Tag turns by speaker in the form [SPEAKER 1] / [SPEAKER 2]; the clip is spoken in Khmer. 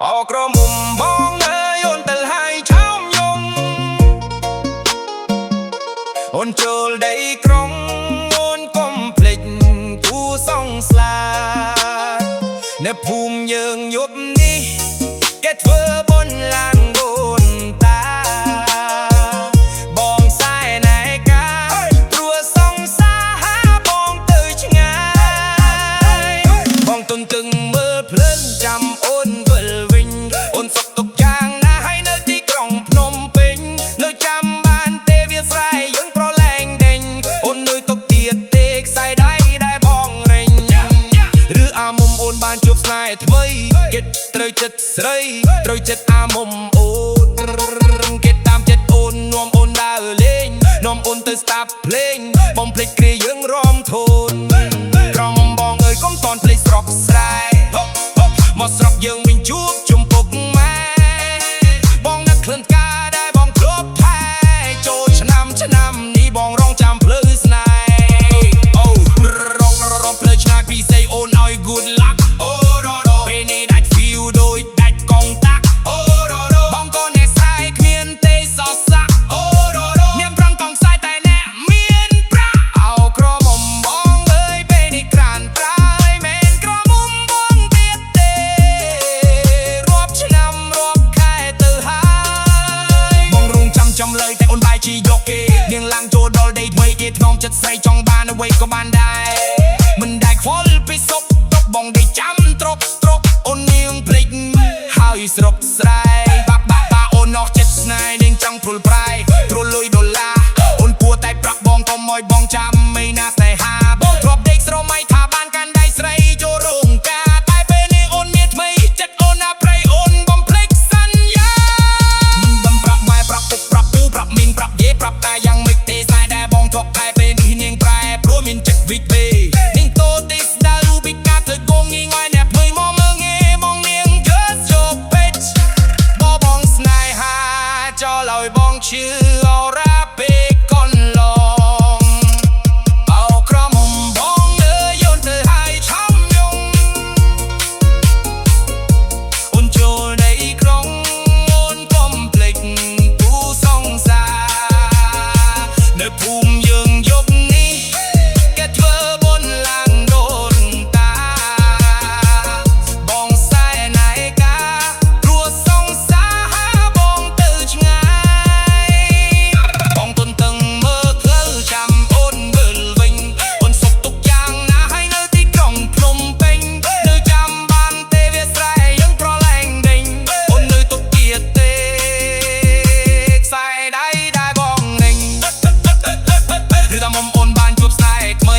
[SPEAKER 1] អោក្រមុំបងអើយអូនទៅហើយឆោមយំអូនចូលដីក្រុងអូនកុំភ្លេចគូសងស្លានៅភូមិយើងយប់នេះគេធ្វើបុណ្យឡើងដូនតាបងសែណែកាព្រោះសងសាហាបងទៅឆ្ងាយបងទុនទឹងមើលភ្លើងចាំអូនវិលវិញអូនសុខទុក្ខយ៉ាងណាហើយនៅទីក្រុងភ្នំពេញនៅចាំបានទេវាស្រ័យយើងប្រឡែងដេញអូននៅទុកទៀតទេខ្សែដៃដែលបងរែងឬអាមុំអូនបានជួបស្នេហ៍ថ្មីគេត្រូវចិត្តស្រីត្រូវចិត្តអាមុំអូនគេតាមចិត្តអូននាំអូនដើរលេងនាំអូនទៅស្ដាប់ភ្លេងបំភ្លេចគ្រាយើងរំធូនក្រុមបងអើយកុំតន់ភ្លេចស្រុកស្រែមកស្រុកយើងវិញជួបជុំពុកម៉ែបងនឹកក្លិនផ្កាដែលបងគ្របថែចូលឆ្នាំនេះបងរងចាំភ្លឺស្នេហ៍អូរងភ្លឺឆ្ងាយពីសេអូនឲ្យ good luck អូរ៉ូពេលនេះដាច់ feel ដូចដាច់កងតាក់អូរ៉ូបងក៏អ្នកស្រ័យគ្មានទេសោះសាក់អូរ៉ូអ្នកប្រឹងកងខ្សែតែអ្នកមានប្រាក់អោក្រមុំបងអើយពេលនេះក្រានត្រើយមែនក្រមុំបងទៀតទេរាប់ឆ្នាំរាប់ខែទៅហើយបងរងចាំលើយតែអូនបាយជីយកគេនាងឡើងចូលដល់ដីថ្មីគេថ្នមចិត្តស្រីចង់បានអ្វីក៏បានដែរមិនដែលខ្វល់ពីសុខទុក្ខបងដេកចាំត្រុកអូននាងភ្លេចហើយស្រុកស្រែបាអូនអស់ចិត្តស្នេហ៍នាងចង់ព្រុលប្រែទ្រុលលុយដុល្លារអូនពួរតែប្រាក់បងកុំឲ្យបងចាំមិនណាស្នេហាបងធ្លាប់ដេកស្រមៃថាបានកាន់ដៃស្រីចូលរោងការតែពេលនេះអូនមានថ្មីចិត្តអូនណាប្រៃអូនបំភ្លេចសន្យាមិនប្រាប់ម៉ែប្រាប់ពុកប្រាប់ពូប្រាប់មីងប្រាប់យេប្រាប់តាយ៉ាងម៉េចទេស្នេហ៍ដែលបងធ្លាប់តែពេលនេះនាងប្រែព្រោះមានចិត្តវិពេនាងតូទេស្ដៅពីកាទៅគងងីងឲ្យអ្នកថ្មីមកមើងងាបងនាង just your bitch បងស្នេហាចោលឲ្យបងឈឺអូរ៉ាពេកកូនឡងអោក្រមុំបងអើយអូនទៅហើយឆោមយំអូនចូលដីក្រុងអូនកុំភ្លេចគូសងសានៅភូមិយើងយប់នេះគេធ្វើបុណ្យឡើងដូនតាបងសែណែកាព្រោះសងសាហាបងទៅឆ្ងាយបងទុនទឹងមើលផ្លូវចាំអូនវិលវិញអូនសុខទុក្ខយ៉ាងណាហើយនៅទីក្រុងភ្នំពេញនៅចាំបានទេវាស្រែយើងប្រឡែងដេញអូននៅទុកទៀតទេខ្សែដៃដែលបងរែងឬថាមុំអូនបានជួបស្នេហ៍ថ្មី